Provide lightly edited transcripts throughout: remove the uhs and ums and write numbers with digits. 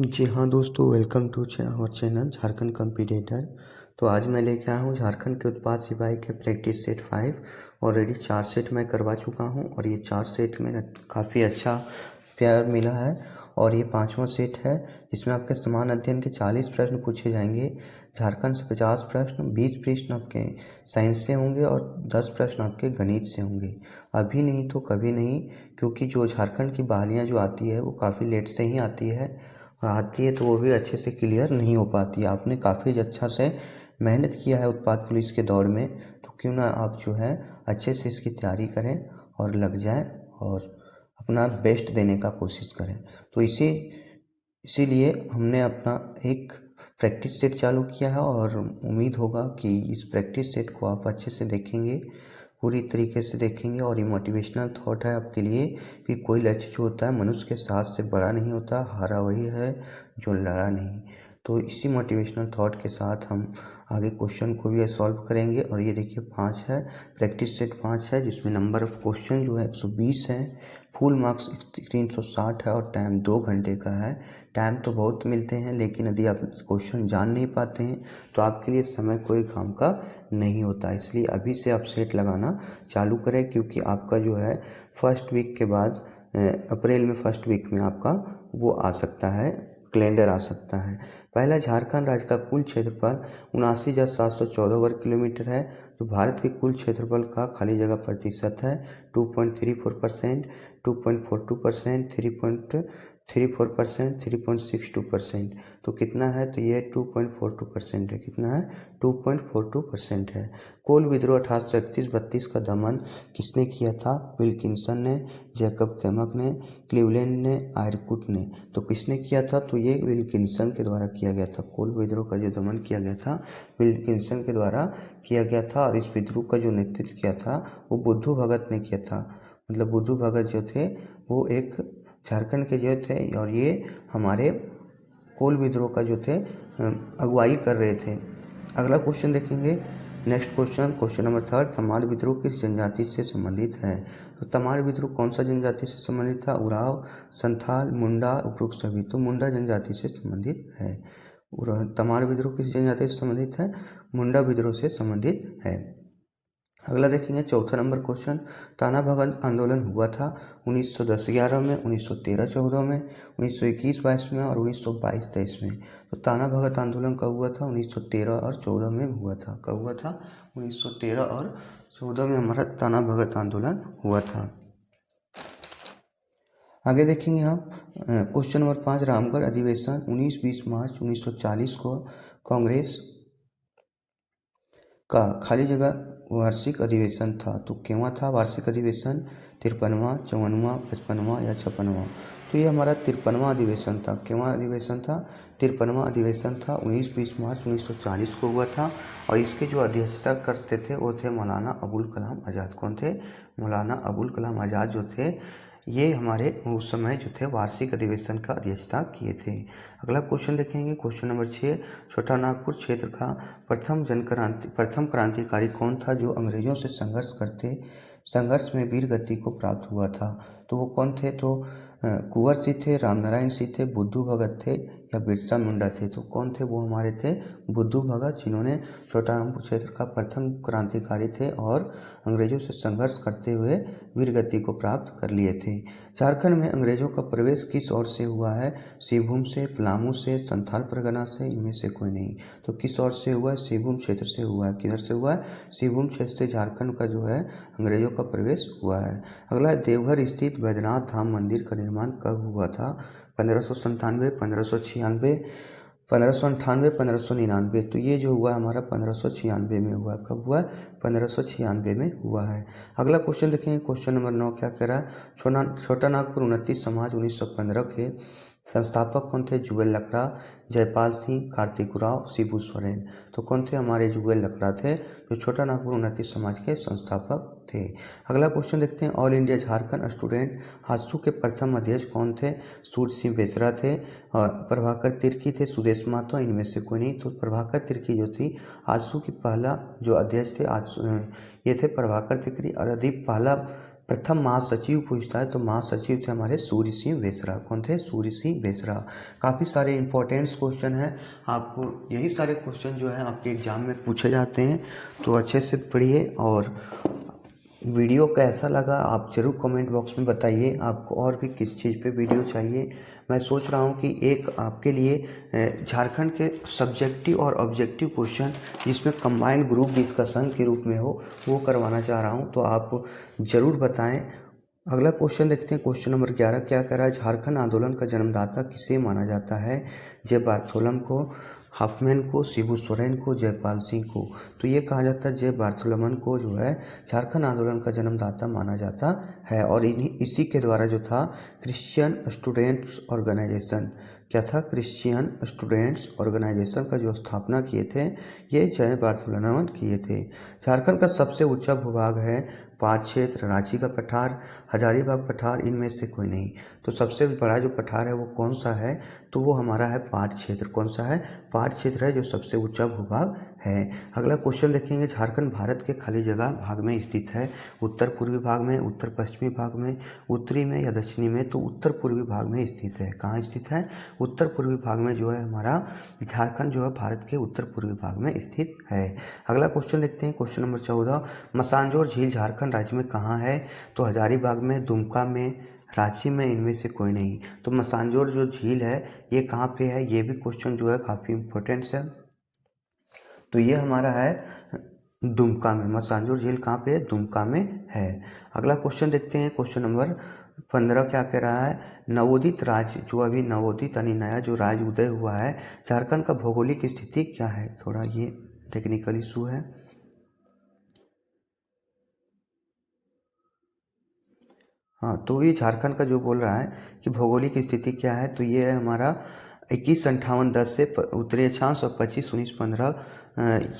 जी हाँ दोस्तों, welcome to our channel Jharkhand competitor. तो आज मैं लेके आया हूँ झारखंड के उत्पाद सिपाही के प्रैक्टिस सेट 5। ऑलरेडी 4 सेट मैं करवा चुका हूँ और ये 4 सेट में काफ़ी अच्छा प्यार मिला है। और ये 5वां सेट है जिसमें आपके समान अध्ययन के 40 प्रश्न पूछे जाएंगे। झारखंड से 50 प्रश्न, 20 प्रश्न आपके साइंस से होंगे और 10 प्रश्न आपके गणित से होंगे। अभी नहीं तो कभी नहीं, क्योंकि जो झारखंड की बहालियाँ जो आती है वो काफ़ी लेट से ही आती है, और आती है तो वो भी अच्छे से क्लियर नहीं हो पाती। आपने काफ़ी अच्छा से मेहनत किया है उत्पाद पुलिस के दौर में, तो क्यों ना आप जो है अच्छे से इसकी तैयारी करें और लग जाएं और अपना बेस्ट देने का कोशिश करें। तो इसीलिए हमने अपना एक प्रैक्टिस सेट चालू किया है और उम्मीद होगा कि इस प्रैक्टिस सेट को आप अच्छे से देखेंगे, पूरी तरीके से देखेंगे। और ये मोटिवेशनल थॉट है आपके लिए कि कोई लक्ष्य जो होता है मनुष्य के साथ से बड़ा नहीं होता, हारा वही है जो लड़ा नहीं। तो इसी मोटिवेशनल थॉट के साथ हम आगे क्वेश्चन को भी सॉल्व करेंगे। और ये देखिए 5 है, प्रैक्टिस सेट 5 है, जिसमें नंबर ऑफ क्वेश्चन जो है 120 है, फुल मार्क्स 360 है और टाइम 2 घंटे का है। टाइम तो बहुत मिलते हैं, लेकिन यदि आप क्वेश्चन जान नहीं पाते हैं तो आपके लिए समय कोई काम का नहीं होता। इसलिए अभी से आप सेट लगाना चालू करें, क्योंकि आपका जो है फर्स्ट वीक के बाद अप्रैल में फर्स्ट वीक में आपका वो आ सकता है, कैलेंडर आ सकता है। पहला, झारखंड राज्य का कुल क्षेत्रफल 79,714 वर्ग किलोमीटर है, जो भारत के कुल क्षेत्रफल का खाली जगह प्रतिशत है 2.34%, 2.42%, 3.34%, 3.62%। तो कितना है? तो ये 2.42% है। कितना है? 2.42% है। कोल विद्रोह 1831-32 का दमन किसने किया था? विल्किंसन ने, जैकब कैमक ने, क्लीवलैंड ने, आयरकुट ने। तो किसने किया था? तो ये विल्किंसन के द्वारा किया गया था। कोल विद्रोह का जो दमन किया गया था विल्किंसन के द्वारा किया गया था। और इस विद्रोह का जो नेतृत्व किया था वो बुद्धू भगत ने किया था। मतलब बुद्धू भगत जो थे वो एक झारखंड के जो थे, और ये हमारे कोल विद्रोह का जो थे अगुवाई कर रहे थे। अगला क्वेश्चन देखेंगे। नेक्स्ट क्वेश्चन नंबर 3, तमाड़ विद्रोह किस जनजाति से संबंधित है? तो तमाड़ विद्रोह कौन सा जनजाति से संबंधित था? उराव, संथाल, मुंडा, उपरोक्त सभी। तो मुंडा जनजाति से संबंधित है। तमाड़ विद्रोह किस जनजाति से संबंधित है? मुंडा विद्रोह से संबंधित है। अगला देखेंगे 4था नंबर क्वेश्चन। ताना भगत आंदोलन हुआ था 1910-11 में, 1913-14 में, 1921-22 में और 1922-23 में। तो ताना भगत आंदोलन कब हुआ था? 1913 और 14 में हुआ था। कब हुआ था? 1913 और 14 में हमारा ताना भगत आंदोलन हुआ था। आगे देखेंगे हम क्वेश्चन नंबर 5, रामगढ़ अधिवेशन 19-20 मार्च 1940 को कांग्रेस का खाली जगह वार्षिक अधिवेशन था। तो क्यों था वार्षिक अधिवेशन? 53वां, 54वां, 55वां या 56वां? तो ये हमारा 53वां अधिवेशन था। क्यों अधिवेशन था? 53वां अधिवेशन था। 19-20 मार्च 1940 को हुआ था। और इसके जो अध्यक्षता करते थे वो थे मौलाना अबुल कलाम आज़ाद। कौन थे? मौलाना अबुल कलाम आज़ाद जो थे, ये हमारे उस समय जो थे वार्षिक अधिवेशन का अध्यक्षता किए थे। अगला क्वेश्चन देखेंगे। क्वेश्चन नंबर 6, छोटा नागपुर क्षेत्र का प्रथम क्रांतिकारी कौन था जो अंग्रेजों से संघर्ष में वीर गति को प्राप्त हुआ था? तो वो कौन थे? तो कुंवर सिंह थे, रामनारायण सिंह थे, बुद्धू भगत थे या बिरसा मुंडा थे? तो कौन थे? वो हमारे थे बुद्धू भगत, जिन्होंने छोटा नागपुर क्षेत्र का प्रथम क्रांतिकारी थे और अंग्रेजों से संघर्ष करते हुए वीरगति को प्राप्त कर लिए थे। झारखंड में अंग्रेजों का प्रवेश किस ओर से हुआ है? सिवभूम से, पलामू से, संथाल परगना से, इनमें से कोई नहीं। तो किस ओर से हुआ है? सिवभूम क्षेत्र से हुआ है। किधर से हुआ है? सिवभूम क्षेत्र से झारखंड का जो है अंग्रेजों का प्रवेश हुआ है। अगला, देवघर स्थित बैद्यनाथ धाम मंदिर का निर्माण कब हुआ था? 1597, 1596, 1598, 1599। तो ये जो हुआ हमारा 1596 में हुआ। कब हुआ? 1596 में हुआ है। अगला क्वेश्चन देखेंगे। क्वेश्चन नंबर 9 क्या कह रहा है? छोटा नागपुर उन्नति समाज 1915 के संस्थापक कौन थे? जुगल लकड़ा, जयपाल सिंह, कार्तिक उराव, शिबू सोरेन। तो कौन थे? हमारे जुगल लकड़ा थे, जो छोटा नागपुर उन्नति समाज के संस्थापक थे। अगला क्वेश्चन देखते हैं। ऑल इंडिया झारखंड स्टूडेंट हासू के प्रथम अध्यक्ष कौन थे? सूर्य सिंह बेसरा थे, और प्रभाकर तिर्की थे, सुदेश महतो, इनमें से कोई नहीं। तो प्रभाकर तिर्की जो थी आसू की पहला जो अध्यक्ष थे, ये थे प्रभाकर तिर्की। और यदि पहला प्रथम महासचिव पूछता है तो महासचिव थे हमारे सूर्य सिंह बेसरा। कौन थे? सूर्य सिंह बेसरा। काफ़ी सारे इंपॉर्टेंट्स क्वेश्चन हैं, आपको यही सारे क्वेश्चन जो है आपके एग्जाम में पूछे जाते हैं, तो अच्छे से पढ़िए। और वीडियो कैसा लगा आप ज़रूर कमेंट बॉक्स में बताइए, आपको और भी किस चीज़ पे वीडियो चाहिए। मैं सोच रहा हूँ कि एक आपके लिए झारखंड के सब्जेक्टिव और ऑब्जेक्टिव क्वेश्चन जिसमें कंबाइंड ग्रुप डिस्कशन के रूप में हो वो करवाना चाह रहा हूँ, तो आप ज़रूर बताएं। अगला क्वेश्चन देखते हैं। क्वेश्चन नंबर 11 क्या कह रहा है? झारखंड आंदोलन का जन्मदाता किसे माना जाता है? जे बार्थोलम को, हाफमैन को, शिबू सोरेन को, जयपाल सिंह को। तो ये कहा जाता है जे बार्थोलमन को जो है झारखंड आंदोलन का जन्मदाता माना जाता है। और इसी के द्वारा जो था क्रिश्चियन स्टूडेंट्स ऑर्गेनाइजेशन, क्या था? क्रिश्चियन स्टूडेंट्स ऑर्गेनाइजेशन का जो स्थापना किए थे ये जय बार्थोलमन किए थे। झारखंड का सबसे ऊंचा भूभाग है पाट क्षेत्र, रांची का पठार, हजारीबाग पठार, इनमें से कोई नहीं। तो सबसे बड़ा जो पठार है वो कौन सा है? तो वो हमारा है पाट क्षेत्र। कौन सा है? पाट क्षेत्र है जो सबसे ऊंचा भूभाग है। अगला क्वेश्चन देखेंगे। झारखंड भारत के खाली जगह भाग में स्थित है? उत्तर पूर्वी भाग में, उत्तर पश्चिमी भाग में, उत्तरी में या दक्षिणी में? तो उत्तर पूर्वी भाग में स्थित है। कहाँ स्थित है? उत्तर पूर्वी भाग में जो है हमारा झारखंड जो है भारत के उत्तर पूर्वी भाग में स्थित है। अगला क्वेश्चन देखते हैं। क्वेश्चन नंबर 14 मसांजोर झील झारखंड राज्य में कहाँ है? तो हजारीबाग में, दुमका में, रांची में, इनमें से कोई नहीं। तो मसांजोर जो झील है ये कहाँ पे है? ये भी क्वेश्चन जो है काफ़ी इम्पोर्टेंट है। तो ये हमारा है दुमका में। मसांजोर झील कहाँ पे है? दुमका में है। अगला क्वेश्चन देखते हैं। क्वेश्चन नंबर 15 क्या कह रहा है? नवोदित राज्य जो अभी नवोदित यानी नया जो राज्य उदय हुआ है, झारखंड का भौगोलिक स्थिति क्या है? थोड़ा ये टेक्निकल इशू है। हाँ, तो ये झारखंड का जो बोल रहा है कि भौगोलिक स्थिति क्या है, तो ये है हमारा 2158-10 से उत्तरी अक्षांश और 25-19-15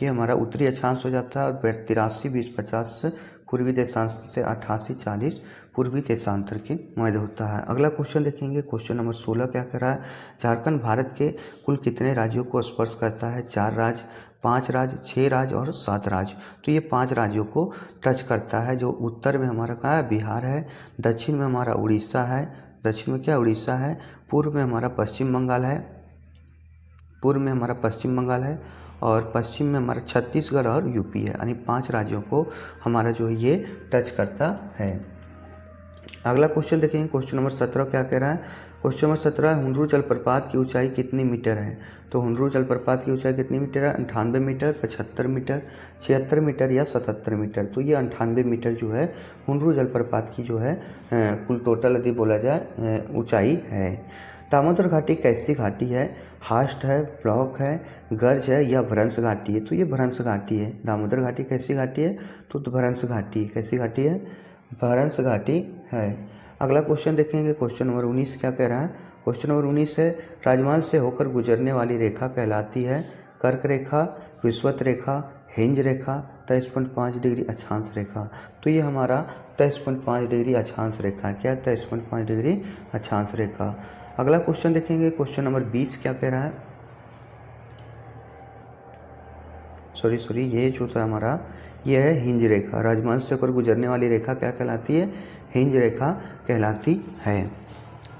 ये हमारा उत्तरी अक्षांश हो जाता है। और 83-20-50 पूर्वी देशांश से 88-40 पूर्वी देशांतर के मध्य होता है। अगला क्वेश्चन देखेंगे। क्वेश्चन नंबर 16 क्या कह रहा है? झारखंड भारत के कुल कितने राज्यों को स्पर्श करता है? 4 राज्य, 5 राज्य, 6 राज्य और 7 राज्य। तो ये 5 राज्यों को टच करता है। जो उत्तर में हमारा कहाँ है? बिहार है। दक्षिण में हमारा उड़ीसा है। दक्षिण में क्या? उड़ीसा है। पूर्व में हमारा पश्चिम बंगाल है। पूर्व में हमारा पश्चिम बंगाल है। और पश्चिम में हमारा छत्तीसगढ़ और यूपी है। यानी 5 राज्यों को हमारा जो ये टच करता है। अगला क्वेश्चन देखेंगे। क्वेश्चन नंबर 17 क्या कह रहा है? क्वेश्चन नंबर 17 हुंडरू जलप्रपात की ऊंचाई कितनी मीटर है? तो हुंडरू जलप्रपात की ऊंचाई कितनी मीटर है? 98 मीटर, 75 मीटर, 76 मीटर या 77 मीटर। तो ये 98 मीटर जो है हुंडरू जलप्रपात की जो है कुल टोटल यदि बोला जाए ऊंचाई है। दामोदर घाटी कैसी घाटी है? हास्ट है, ब्लॉक है, गर्ज है या भ्रंश घाटी है? तो ये भ्रंश घाटी है। दामोदर घाटी कैसी घाटी है? तो भ्रंश घाटी। कैसी घाटी है? भ्रंश घाटी है। अगला क्वेश्चन देखेंगे। क्वेश्चन नंबर 19 क्या कह रहा है? क्वेश्चन नंबर 19 है राजमांस से होकर गुजरने वाली रेखा कहलाती है? कर्क रेखा, विषुवत रेखा, हिंज रेखा, 23.5 डिग्री अक्षांश रेखा। तो ये हमारा 23.5 डिग्री अक्षांश रेखा है। क्या? 23.5 डिग्री अक्षांश रेखा। अगला क्वेश्चन देखेंगे। क्वेश्चन नंबर 20 क्या कह रहा है? सॉरी ये जो था हमारा ये है हिंज रेखा। राजमांस से होकर गुजरने वाली रेखा क्या कहलाती है? हिंज रेखा कहलाती है।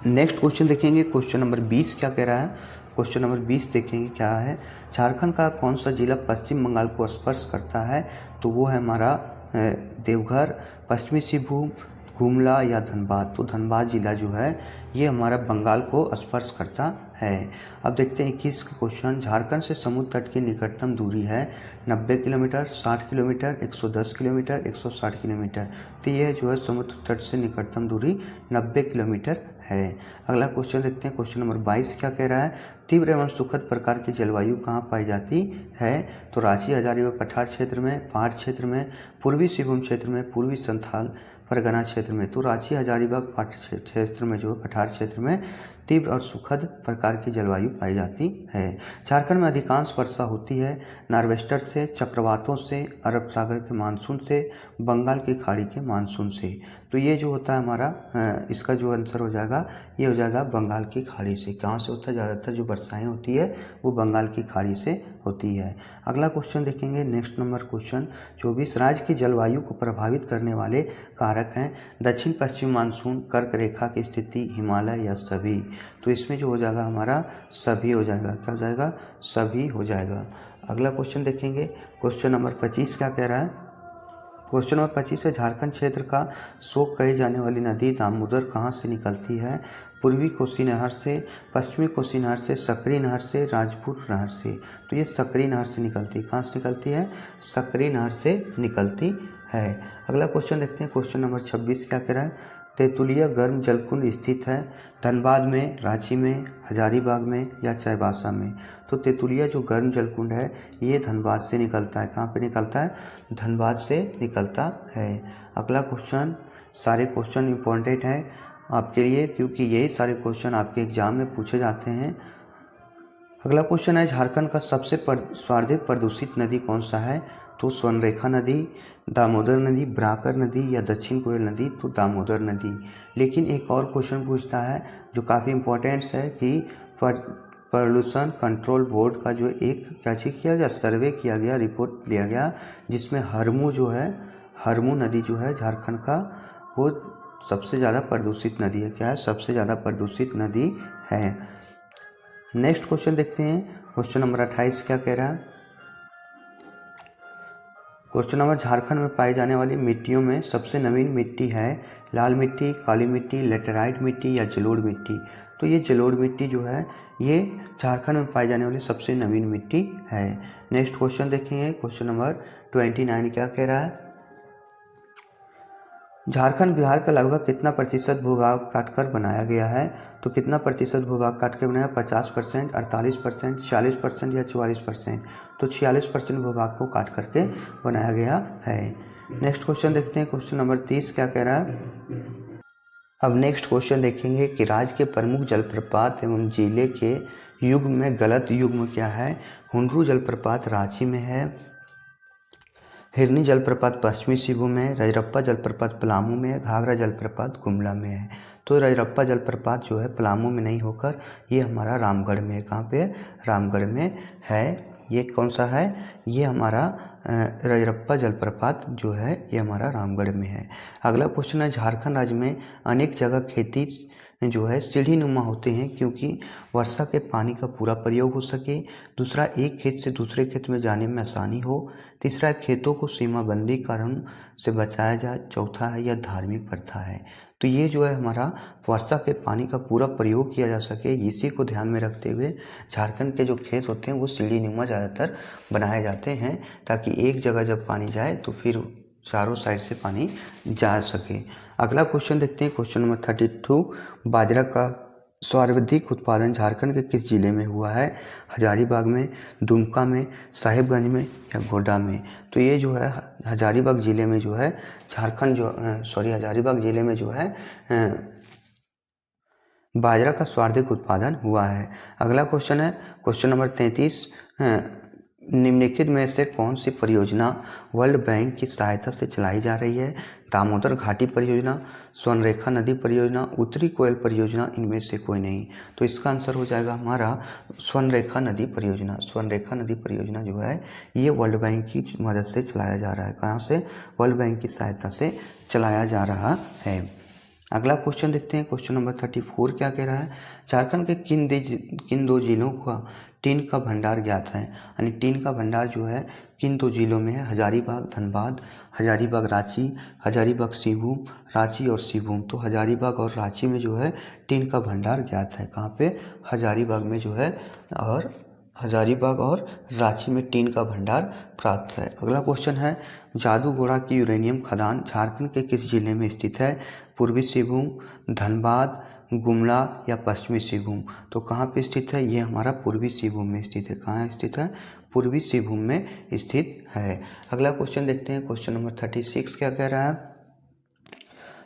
नेक्स्ट क्वेश्चन देखेंगे। क्वेश्चन नंबर 20 क्या कह रहा है? क्वेश्चन नंबर 20 देखेंगे क्या है? झारखंड का कौन सा जिला पश्चिम बंगाल को स्पर्श करता है? तो वो है हमारा देवघर, पश्चिमी सिंहभूम, गुमला या धनबाद। तो धनबाद जिला जो है ये हमारा बंगाल को स्पर्श करता है। अब देखते हैं 21 का क्वेश्चन। झारखंड से समुद्र तट की निकटतम दूरी है 90 किलोमीटर, 60 किलोमीटर, 110 किलोमीटर, 160 किलोमीटर। तो ये जो है समुद्र तट से निकटतम दूरी 90 किलोमीटर है। अगला क्वेश्चन देखते हैं। क्वेश्चन नंबर 22 क्या कह रहा है? तीव्र एवं सुखद प्रकार की जलवायु कहाँ पाई जाती है? तो रांची हजारीबाग पठार क्षेत्र में, पहाड़ क्षेत्र में, पूर्वी सिंहभूम क्षेत्र में, पूर्वी संथाल परगना क्षेत्र में। तो रांची हजारीबाग क्षेत्र में जो पठार क्षेत्र में तीव्र और सुखद प्रकार की जलवायु पाई जाती है। झारखंड में अधिकांश वर्षा होती है नॉर्वेस्टर से, चक्रवातों से, अरब सागर के मानसून से, बंगाल की खाड़ी के मानसून से। तो ये जो होता है हमारा इसका जो आंसर हो जाएगा ये हो जाएगा बंगाल की खाड़ी से। कहाँ से होता है? ज़्यादातर जो वर्षाएँ होती है वो बंगाल की खाड़ी से होती है। अगला क्वेश्चन देखेंगे, नेक्स्ट नंबर क्वेश्चन 24, राज्य की जलवायु को प्रभावित करने वाले कारक हैं दक्षिण पश्चिम मानसून, कर्क रेखा की स्थिति, हिमालय या सभी। तो इसमें जो हो जाएगा हमारा सभी हो जाएगा। क्या हो जाएगा? सभी हो जाएगा। अगला क्वेश्चन देखेंगे, क्वेश्चन नंबर 25 क्या कह रहा है? क्वेश्चन नंबर 25 है, झारखंड क्षेत्र का शोक कही जाने वाली नदी दामोदर कहाँ से निकलती है? पूर्वी कोसी नहर से, पश्चिमी कोसी नहर से, सकरी नहर से, राजपुर नहर से। तो ये सकरी नहर से निकलती है। कहाँ से निकलती है? सकरी नहर से निकलती है। अगला क्वेश्चन देखते हैं, क्वेश्चन नंबर 26 क्या कह रहा है? तेतुलिया गर्म जलकुंड स्थित है धनबाद में, रांची में, हजारीबाग में या चाईबासा में। तो तेतुलिया जो गर्म जलकुंड है ये धनबाद से निकलता है। कहाँ पे निकलता है? धनबाद से निकलता है। अगला क्वेश्चन, सारे क्वेश्चन इम्पोर्टेंट हैं आपके लिए क्योंकि यही सारे क्वेश्चन आपके एग्जाम में पूछे जाते हैं। अगला क्वेश्चन है, झारखंड का सबसे सर्वाधिक प्रदूषित नदी कौन सा है? तो स्वर्णरेखा नदी, दामोदर नदी, ब्राकर नदी या दक्षिण कोयल नदी। तो दामोदर नदी। लेकिन एक और क्वेश्चन पूछता है जो काफ़ी इम्पोर्टेंट है कि पॉल्यूशन कंट्रोल बोर्ड का जो एक क्या चीज़ किया गया, सर्वे किया गया, रिपोर्ट लिया गया, जिसमें हरमू जो है, हरमू नदी जो है झारखंड का, वो सबसे ज़्यादा प्रदूषित नदी है। क्या है? सबसे ज़्यादा प्रदूषित नदी है। नेक्स्ट क्वेश्चन देखते हैं, क्वेश्चन नंबर 28 क्या कह रहा है? क्वेश्चन नंबर, झारखंड में पाई जाने वाली मिट्टियों में सबसे नवीन मिट्टी है लाल मिट्टी, काली मिट्टी, लेटेराइट मिट्टी या जलोढ़ मिट्टी। तो ये जलोढ़ मिट्टी जो है ये झारखंड में पाई जाने वाली सबसे नवीन मिट्टी है। नेक्स्ट क्वेश्चन देखेंगे, क्वेश्चन नंबर 29 क्या कह रहा है? झारखंड बिहार का लगभग कितना प्रतिशत भूभाग काटकर बनाया गया है? तो कितना प्रतिशत भूभाग काट के बनाया? 50%, 48%, 40% या 44%। तो 46% भूभाग को काट करके बनाया गया है। नेक्स्ट क्वेश्चन देखते हैं, क्वेश्चन नंबर 30 क्या कह रहा है? अब नेक्स्ट क्वेश्चन देखेंगे कि राज्य के प्रमुख जलप्रपात एवं जिले के युग्म में गलत युग्म क्या है? हुंड्रू जलप्रपात रांची में है, हिरनी जलप्रपात पश्चिमी सिंहभूम में है, रजरप्पा जलप्रपात पलामू में है, घाघरा जलप्रपात गुमला में है। तो रजरप्पा जलप्रपात जो है पलामू में नहीं होकर ये हमारा रामगढ़ में है। कहाँ पे? रामगढ़ में है। ये कौन सा है? ये हमारा रजरप्पा जलप्रपात जो है ये हमारा रामगढ़ में है। अगला क्वेश्चन है, झारखंड राज्य में अनेक जगह खेती जो है सीढ़ी नुमा होते हैं क्योंकि वर्षा के पानी का पूरा प्रयोग हो सके। दूसरा, एक खेत से दूसरे खेत में जाने में आसानी हो। तीसरा, खेतों को सीमाबंदी कारणों से बचाया जाए। चौथा है यह धार्मिक प्रथा है। तो ये जो है हमारा वर्षा के पानी का पूरा प्रयोग किया जा सके, इसी को ध्यान में रखते हुए झारखंड के जो खेत होते हैं वो सीढ़ी नुमा ज़्यादातर बनाए जाते हैं ताकि एक जगह जब पानी जाए तो फिर चारों साइड से पानी जा सके। अगला क्वेश्चन देखते हैं, क्वेश्चन नंबर 32, बाजरा का सर्वाधिक उत्पादन झारखंड के किस जिले में हुआ है? हजारीबाग में, दुमका में, साहिबगंज में या गोड्डा में। तो ये जो है हजारीबाग जिले में जो है हजारीबाग जिले में जो है बाजरा का सर्वाधिक उत्पादन हुआ है। अगला क्वेश्चन है, क्वेश्चन नंबर 33, निम्नलिखित में से कौन सी परियोजना वर्ल्ड बैंक की सहायता से चलाई जा रही है? दामोदर घाटी परियोजना, स्वर्णरेखा नदी परियोजना, उत्तरी कोयल परियोजना, इनमें से कोई नहीं। तो इसका आंसर हो जाएगा हमारा स्वर्णरेखा नदी परियोजना। स्वर्णरेखा नदी परियोजना जो है ये वर्ल्ड बैंक की मदद से चलाया जा रहा है। कहाँ से? वर्ल्ड बैंक की सहायता से चलाया जा रहा है। अगला क्वेश्चन देखते हैं, क्वेश्चन नंबर 34 क्या कह रहा है? झारखंड के किन दो जिलों का टीन का भंडार ज्ञात है? यानी टीन का भंडार जो है किन दो जिलों में है? हजारीबाग धनबाद, हजारीबाग रांची, हजारीबाग सिंहभूम, रांची और सिंहभूम। तो हजारीबाग और रांची में जो है टीन का भंडार ज्ञात है। कहाँ पे? हजारीबाग में जो है, और हजारीबाग और रांची में टीन का भंडार प्राप्त है। अगला क्वेश्चन है, जादूगोड़ा की यूरेनियम खदान झारखंड के किस जिले में स्थित है? पूर्वी सिंहभूम, धनबाद, गुमला या पश्चिमी सिंहभूम। तो कहाँ पे स्थित है? ये हमारा पूर्वी सिंहभूम में स्थित है। कहाँ स्थित है? पूर्वी सिंहभूम में स्थित है। अगला क्वेश्चन देखते हैं, क्वेश्चन नंबर 36 क्या कह रहा है?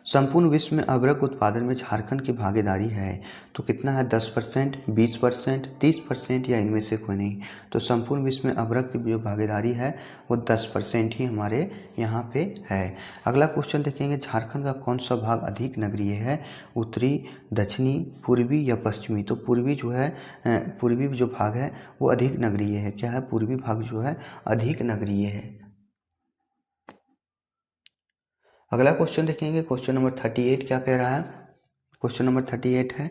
संपूर्ण विश्व में अभ्रक उत्पादन में झारखंड की भागीदारी है तो कितना है? 10%, 20%, 30% या इनमें से कोई नहीं। तो संपूर्ण विश्व में अभ्रक की जो भागीदारी है वो 10% ही हमारे यहाँ पे है। अगला क्वेश्चन देखेंगे, झारखंड का कौन सा भाग अधिक नगरीय है? उत्तरी, दक्षिणी, पूर्वी या पश्चिमी? तो पूर्वी जो भाग है वो अधिक नगरीय है। क्या है? पूर्वी भाग जो है अधिक नगरीय है। अगला क्वेश्चन देखेंगे, क्वेश्चन नंबर 38 क्या कह रहा है? क्वेश्चन नंबर 38 है,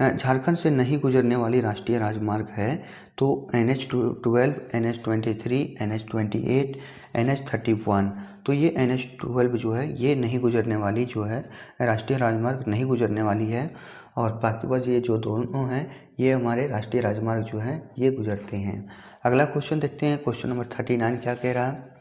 झारखंड से नहीं गुजरने वाली राष्ट्रीय राजमार्ग है तो NH12, NH23, NH28, NH31। तो ये NH12 जो है ये नहीं गुजरने वाली जो है राष्ट्रीय राजमार्ग नहीं गुजरने वाली है, और बाकी बस ये जो दोनों हैं ये हमारे राष्ट्रीय राजमार्ग जो हैं ये गुजरते हैं। अगला क्वेश्चन देखते हैं, क्वेश्चन नंबर 39 क्या कह रहा है?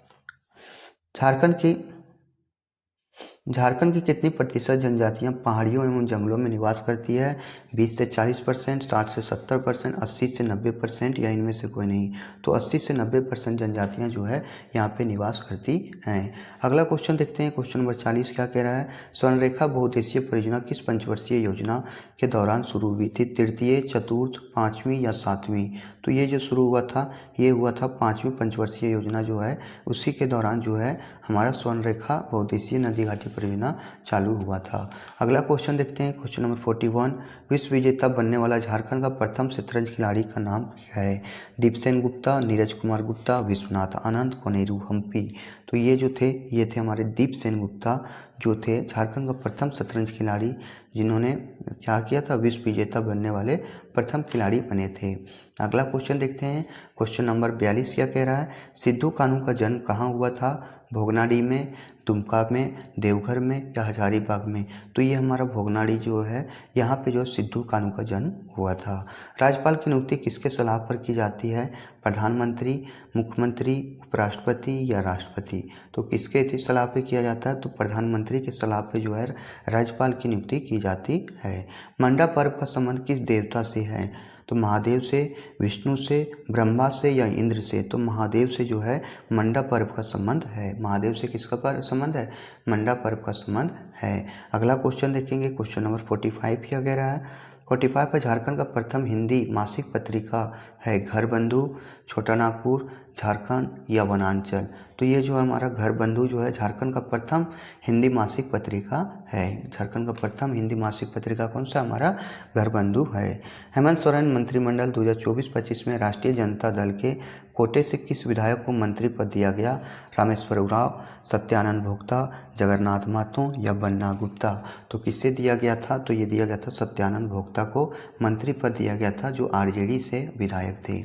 झारखंड की कितनी प्रतिशत जनजातियां पहाड़ियों एवं जंगलों में निवास करती है? 20 से 40%, 60 से 70%, 80 से 90% या इनमें से कोई नहीं। तो 80 से 90% जनजातियां जो है यहाँ पे निवास करती हैं। अगला क्वेश्चन देखते हैं, क्वेश्चन नंबर 40 क्या कह रहा है? स्वर्णरेखा बहुउद्देशीय परियोजना किस पंचवर्षीय योजना के दौरान शुरू हुई थी? तृतीय, चतुर्थ, पाँचवीं या सातवीं? तो ये जो शुरू हुआ था ये हुआ था 5वीं पंचवर्षीय योजना जो है उसी के दौरान जो है हमारा स्वर्णरेखा बहुउद्देशीय नदी घाटी परियोजना चालू हुआ था। अगला क्वेश्चन देखते हैं, क्वेश्चन नंबर 41, विश्व विजेता बनने वाला झारखंड का प्रथम शतरंज खिलाड़ी का नाम क्या है? दीपसेन गुप्ता, नीरज कुमार गुप्ता, विश्वनाथ आनंद, कोनेरू हम्पी? तो ये थे हमारे दीपसेन गुप्ता जो थे झारखंड का प्रथम शतरंज खिलाड़ी, जिन्होंने क्या किया था? विश्व विजेता बनने वाले प्रथम खिलाड़ी बने थे। अगला क्वेश्चन देखते हैं, क्वेश्चन नंबर 42 क्या कह रहा है? सिद्धू कान्हू का जन्म कहाँ हुआ था? भोगनाडी में, दुमका में, देवघर में या हजारीबाग में? तो ये हमारा भोगनाडी जो है यहाँ पे जो सिद्धू कान्हू का जन्म हुआ था। राज्यपाल की नियुक्ति किसके सलाह पर की जाती है? प्रधानमंत्री, मुख्यमंत्री, उपराष्ट्रपति या राष्ट्रपति? तो किसके सलाह पे किया जाता है? तो प्रधानमंत्री के सलाह पे जो है राज्यपाल की नियुक्ति की जाती है। मंडा पर्व का संबंध किस देवता से है? तो महादेव से, विष्णु से, ब्रह्मा से या इंद्र से? तो महादेव से जो है मंडा पर्व का संबंध है। महादेव से किसका संबंध है? मंडा पर्व का संबंध है। अगला क्वेश्चन देखेंगे, क्वेश्चन नंबर 45 क्या कह रहा है? 45 पर झारखंड का प्रथम हिंदी मासिक पत्रिका है घर बंधु, छोटा नागपुर, झारखंड या वनांचल? तो ये जो हमारा घर बंधु जो है झारखंड का प्रथम हिंदी मासिक पत्रिका है। झारखंड का प्रथम हिंदी मासिक पत्रिका कौन सा? हमारा घर बंधु है। हेमंत सोरेन मंत्रिमंडल 2024-25 में राष्ट्रीय जनता दल के कोटे से किस विधायक को मंत्री पद दिया गया? रामेश्वर उरांव, सत्यानंद भोक्ता, जगन्नाथ महतो या बन्ना गुप्ता? तो किससे दिया गया था? तो ये दिया गया था सत्यानंद भोक्ता को मंत्री पद दिया गया था जो आरजेडी से विधायक थे।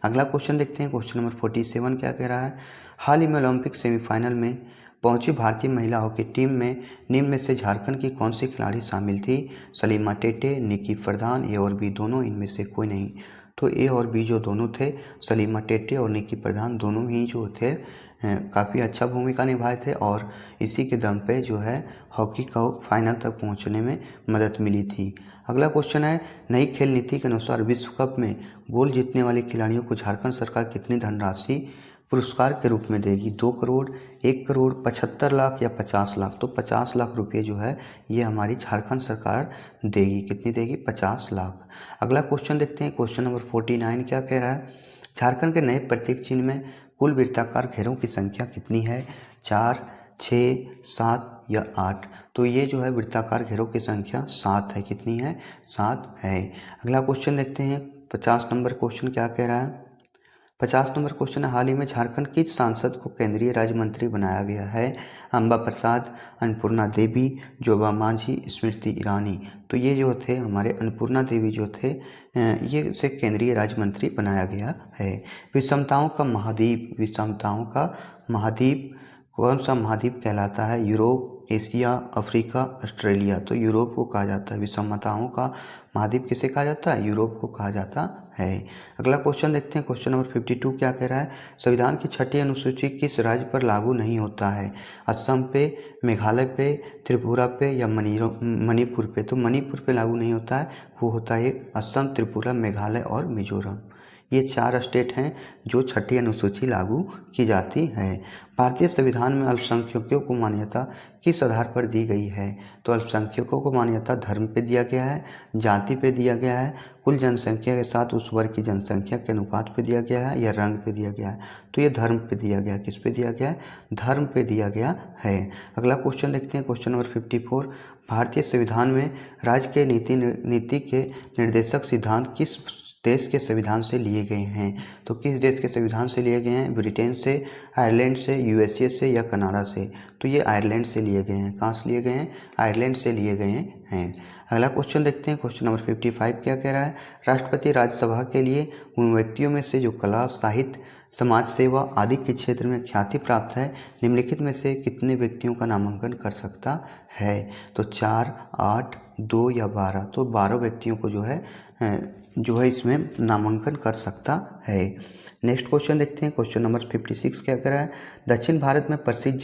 अगला क्वेश्चन देखते हैं, क्वेश्चन नंबर 47 क्या कह रहा है? हाल ही में ओलंपिक सेमीफाइनल में पहुंची भारतीय महिला हॉकी टीम में निम्न में से झारखंड की कौन सी खिलाड़ी शामिल थी? सलीमा टेटे, निकी प्रधान, ए और बी दोनों, इनमें से कोई नहीं। तो ए और बी जो दोनों थे, सलीमा टेटे और निकी प्रधान दोनों ही जो थे काफ़ी अच्छा भूमिका निभाए थे और इसी के दम पे जो है हॉकी को फाइनल तक पहुंचने में मदद मिली थी। अगला क्वेश्चन है, नई खेल नीति के अनुसार विश्व कप में गोल्ड जीतने वाले खिलाड़ियों को झारखंड सरकार कितनी धनराशि पुरस्कार के रूप में देगी? 2 करोड़, 1 करोड़, 75 लाख या 50 लाख? तो 50 लाख रुपये जो है ये हमारी झारखंड सरकार देगी। कितनी देगी? 50 लाख। अगला क्वेश्चन देखते हैं, क्वेश्चन नंबर 49 क्या कह रहा है? झारखंड के नए प्रतीक चिन्ह में कुल वृत्ताकार घेरों की संख्या कितनी है? 4, 6, 7 या 8? तो ये जो है वृत्ताकार घेरों की संख्या 7 है। कितनी है? 7 है। अगला क्वेश्चन देखते हैं, 50 नंबर क्वेश्चन क्या कह रहा है? 50 नंबर क्वेश्चन है, हाल ही में झारखंड किस सांसद को केंद्रीय राज्य मंत्री बनाया गया है? अंबा प्रसाद, अन्नपूर्णा देवी, जोबा मांझी, स्मृति ईरानी? तो ये जो थे हमारे अन्नपूर्णा देवी जो थे ये से केंद्रीय राज्य मंत्री बनाया गया है। विषमताओं का महाद्वीप कौन सा महाद्वीप कहलाता है? Europe, Asia, Africa, Australia? तो यूरोप को कहा जाता है। विषमताओं का महाद्वीप किसे कहा जाता है? यूरोप को कहा जाता है। अगला क्वेश्चन देखते हैं, क्वेश्चन नंबर 52 क्या कह रहा है? संविधान की 6ठी अनुसूची किस राज्य पर लागू नहीं होता है? असम पे, मेघालय पे, त्रिपुरा पे या मणिपुर पे? तो मणिपुर पे लागू नहीं होता है, वो होता है असम, त्रिपुरा, मेघालय और मिजोरम। ये 4 स्टेट हैं जो छठी अनुसूची लागू की जाती है। भारतीय संविधान में अल्पसंख्यकों को मान्यता किस आधार पर दी गई है? तो अल्पसंख्यकों को मान्यता धर्म पे दिया गया है, जाति पे दिया गया है, कुल जनसंख्या के साथ उस वर्ग की जनसंख्या के अनुपात पे दिया गया है, या रंग पे दिया गया है? तो ये धर्म पे दिया गया। किस पे दिया गया है? धर्म पे दिया गया है। अगला क्वेश्चन देखते हैं, क्वेश्चन नंबर 54। भारतीय संविधान में राज्य के नीति के निर्देशक सिद्धांत किस देश के संविधान से लिए गए हैं? तो किस देश के संविधान से लिए गए हैं? ब्रिटेन से, आयरलैंड से, यूएसए से या कनाडा से? तो ये आयरलैंड से लिए गए हैं। कहाँ से लिए गए हैं? आयरलैंड से लिए गए हैं। अगला क्वेश्चन देखते हैं, क्वेश्चन नंबर 55 क्या कह रहा है? राष्ट्रपति राज्यसभा के लिए उन व्यक्तियों में से जो कला, साहित्य, समाज सेवा आदि के क्षेत्र में ख्याति प्राप्त है, निम्नलिखित में से कितने व्यक्तियों का नामांकन कर सकता है? तो 4, 8, 2 या 12? तो 12 व्यक्तियों को जो है इसमें नामांकन कर सकता है। नेक्स्ट क्वेश्चन देखते हैं, क्वेश्चन नंबर 56 क्या कह रहा है? दक्षिण भारत में प्रसिद्ध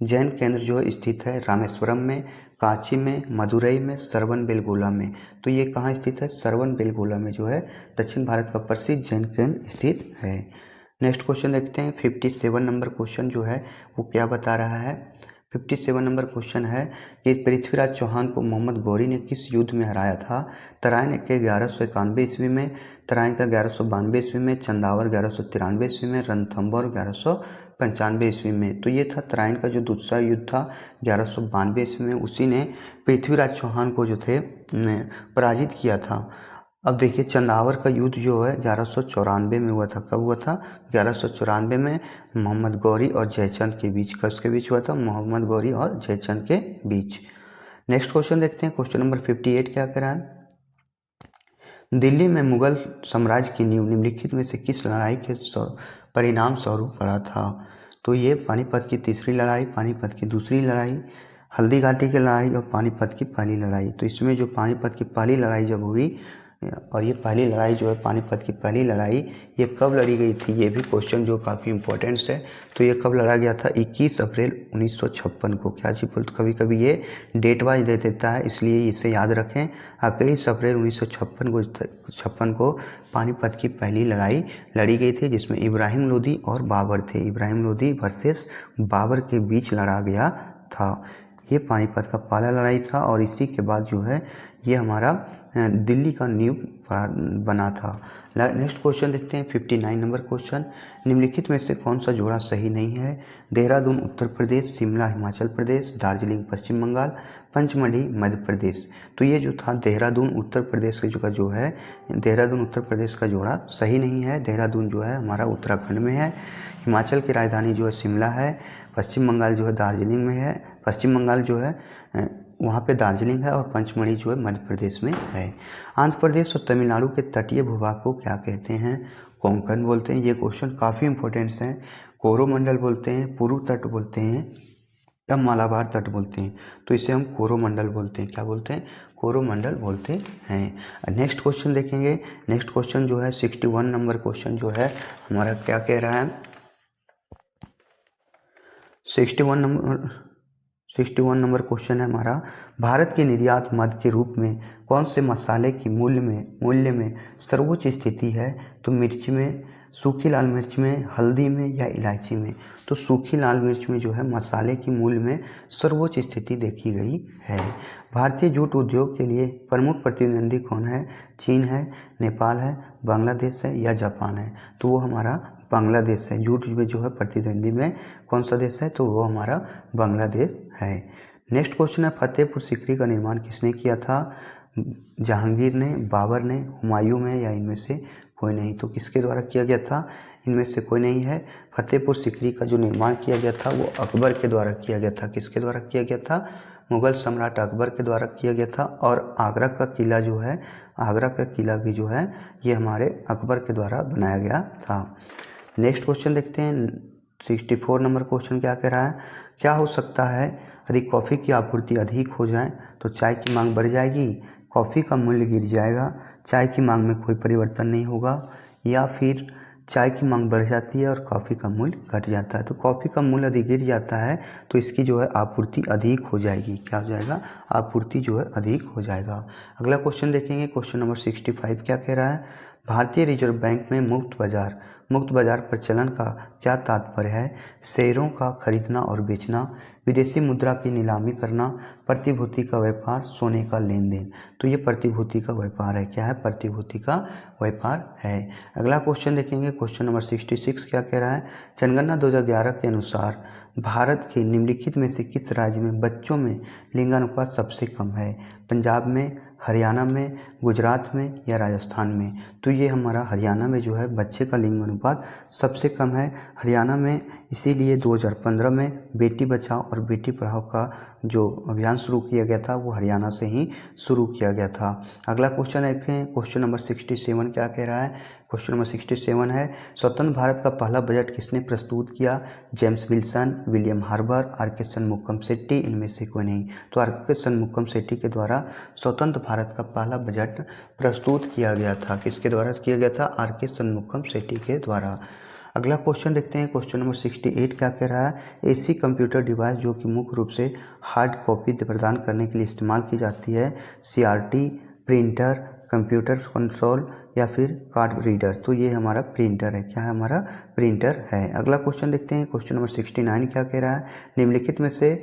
जैन केंद्र जो है स्थित है रामेश्वरम में, कांची में, मदुरई में, श्रवणबेलगोला में। तो ये कहाँ स्थित है? श्रवणबेलगोला में जो है दक्षिण भारत का प्रसिद्ध जैन केंद्र स्थित है। नेक्स्ट क्वेश्चन देखते हैं, 57 नंबर क्वेश्चन जो है वो क्या बता रहा है? 57 नंबर क्वेश्चन है कि पृथ्वीराज चौहान को मोहम्मद गौरी ने किस युद्ध में हराया था? तराइन के 1191 ईस्वी में, तराइन का 1192 ईस्वी में, चंदावर 1193 ईस्वी में, रणथंभौर 1195 ईस्वी में। तो ये था तराइन का जो दूसरा युद्ध था 1192 ईस्वी में, उसी ने पृथ्वीराज चौहान को जो थे पराजित किया था। अब देखिए चंदावर का युद्ध जो है 1194 में हुआ था। कब हुआ था? 1194 में मोहम्मद गौरी और जयचंद के बीच। किसके बीच हुआ था? मोहम्मद गौरी और जयचंद के बीच। नेक्स्ट क्वेश्चन देखते हैं, क्वेश्चन नंबर 58 क्या कह रहा है? दिल्ली में मुगल साम्राज्य की नींव निम्नलिखित में से किस लड़ाई के परिणाम स्वरूप पड़ा था? तो ये पानीपत की तीसरी लड़ाई, पानीपत की दूसरी लड़ाई, हल्दी घाटी की लड़ाई और पानीपत की पहली लड़ाई। तो इसमें जो पानीपत की पहली लड़ाई जब हुई, और ये पहली लड़ाई जो है पानीपत की पहली लड़ाई, ये कब लड़ी गई थी? ये भी क्वेश्चन जो काफ़ी इंपॉर्टेंट है। तो ये कब लड़ा गया था? 21 अप्रैल 1956 को। क्या जी बोलते, कभी कभी ये डेट वाइज दे देता है, इसलिए इसे याद रखें। 21 अप्रैल 1956 को पानीपत की पहली लड़ाई लड़ी गई थी, जिसमें इब्राहिम लोदी और बाबर थे। इब्राहिम लोदी वर्सेस बाबर के बीच लड़ा गया था। ये पानीपत का पहला लड़ाई था, और इसी के बाद जो है ये हमारा दिल्ली का नींव बना था। नेक्स्ट क्वेश्चन देखते हैं, 59 नंबर क्वेश्चन। निम्नलिखित में से कौन सा जोड़ा सही नहीं है? देहरादून उत्तर प्रदेश, शिमला हिमाचल प्रदेश, दार्जिलिंग पश्चिम बंगाल, पंचमढ़ी मध्य प्रदेश। तो ये जो था देहरादून उत्तर प्रदेश जो है, देहरादून उत्तर प्रदेश का जोड़ा सही नहीं है। देहरादून जो है हमारा उत्तराखंड में है, हिमाचल की राजधानी जो है शिमला है, पश्चिम बंगाल जो है दार्जिलिंग में है, पश्चिम बंगाल जो है वहाँ पे दार्जिलिंग है, और पंचमढ़ी जो है मध्य प्रदेश में है। आंध्र प्रदेश और तमिलनाडु के तटीय भूभाग को क्या कहते हैं? कोंकण बोलते हैं। ये क्वेश्चन काफ़ी इंपॉर्टेंट है। कोरोमंडल बोलते हैं, पूर्व तट बोलते हैं, या मालाबार तट बोलते हैं। तो इसे हम कोरोमंडल बोलते हैं। क्या बोलते हैं? कोरोमंडल बोलते हैं। नेक्स्ट क्वेश्चन देखेंगे। नेक्स्ट क्वेश्चन जो है 61 नंबर क्वेश्चन जो है हमारा क्या कह रहा है? 61 नंबर क्वेश्चन है हमारा, भारत के निर्यात मद के रूप में कौन से मसाले की मूल्य में सर्वोच्च स्थिति है? तो मिर्च में, सूखी लाल मिर्च में, हल्दी में या इलायची में? तो सूखी लाल मिर्च में जो है मसाले की मूल्य में सर्वोच्च स्थिति देखी गई है। भारतीय जूट उद्योग के लिए प्रमुख प्रतिद्वंदी कौन है? चीन है, नेपाल है, बांग्लादेश है या जापान है? तो वो हमारा बांग्लादेश है। जूट में जो है प्रतिद्वंदी में कौन सा देश है? तो वो हमारा बांग्लादेश है। नेक्स्ट क्वेश्चन है, फतेहपुर सीकरी का निर्माण किसने किया था? जहांगीर ने, बाबर ने, हुमायूं में या इनमें से कोई नहीं? तो किसके द्वारा किया गया था? इनमें से कोई नहीं है। फतेहपुर सीकरी का जो निर्माण किया गया था वो अकबर के द्वारा किया गया था। किसके द्वारा किया गया था? मुगल सम्राट अकबर के द्वारा किया गया था। और आगरा का किला जो है, आगरा का किला भी जो है ये हमारे अकबर के द्वारा बनाया गया था। नेक्स्ट क्वेश्चन देखते हैं, 64 नंबर क्वेश्चन क्या कह रहा है? क्या हो सकता है यदि कॉफ़ी की आपूर्ति अधिक हो जाए तो चाय की मांग बढ़ जाएगी, कॉफ़ी का मूल्य गिर जाएगा, चाय की मांग में कोई परिवर्तन नहीं होगा, या फिर चाय की मांग बढ़ जाती है और कॉफ़ी का मूल्य घट जाता है? तो कॉफ़ी का मूल्य यदि गिर जाता है तो इसकी जो है आपूर्ति अधिक हो जाएगी। क्या हो जाएगा? आपूर्ति जो है अधिक हो जाएगा। अगला क्वेश्चन देखेंगे, क्वेश्चन नंबर 65 क्या कह रहा है? भारतीय रिजर्व बैंक में मुक्त बाजार प्रचलन का क्या तात्पर्य है? शेयरों का खरीदना और बेचना, विदेशी मुद्रा की नीलामी करना, प्रतिभूति का व्यापार, सोने का लेन देन। तो ये प्रतिभूति का व्यापार है। क्या है? प्रतिभूति का व्यापार है। अगला क्वेश्चन देखेंगे, क्वेश्चन नंबर 66 क्या कह रहा है? जनगणना 2011 के अनुसार भारत के निम्नलिखित में से किस राज्य में बच्चों में लिंगानुपात सबसे कम है? पंजाब में, हरियाणा में, गुजरात में या राजस्थान में? तो ये हमारा हरियाणा में जो है बच्चे का लिंग अनुपात सबसे कम है, हरियाणा में। इसीलिए 2015 में बेटी बचाओ और बेटी पढ़ाओ का जो अभियान शुरू किया गया था वो हरियाणा से ही शुरू किया गया था। अगला क्वेश्चन देखते हैं, क्वेश्चन नंबर 67 क्या कह रहा है? क्वेश्चन नंबर 67 है, स्वतंत्र भारत का पहला बजट किसने प्रस्तुत किया? James Wilson, William Harbour, R K Shanmugam Shetty, इनमें से कोई नहीं। तो आर के शनमुगम शेट्टी के द्वारा स्वतंत्र भारत का पहला बजट प्रस्तुत किया गया था। किसके द्वारा किया गया था? आर के शनमुगम शेट्टी के द्वारा। अगला क्वेश्चन देखते हैं, क्वेश्चन नंबर 68 क्या कह रहा है? ऐसी कंप्यूटर डिवाइस जो कि मुख्य रूप से हार्ड कॉपी प्रदान करने के लिए इस्तेमाल की जाती है, सीआरटी, प्रिंटर, कंप्यूटर कंसोल या फिर कार्ड रीडर? तो ये हमारा प्रिंटर है। क्या है? हमारा प्रिंटर है। अगला क्वेश्चन देखते हैं, क्वेश्चन नंबर 69 क्या कह रहा है? निम्नलिखित में से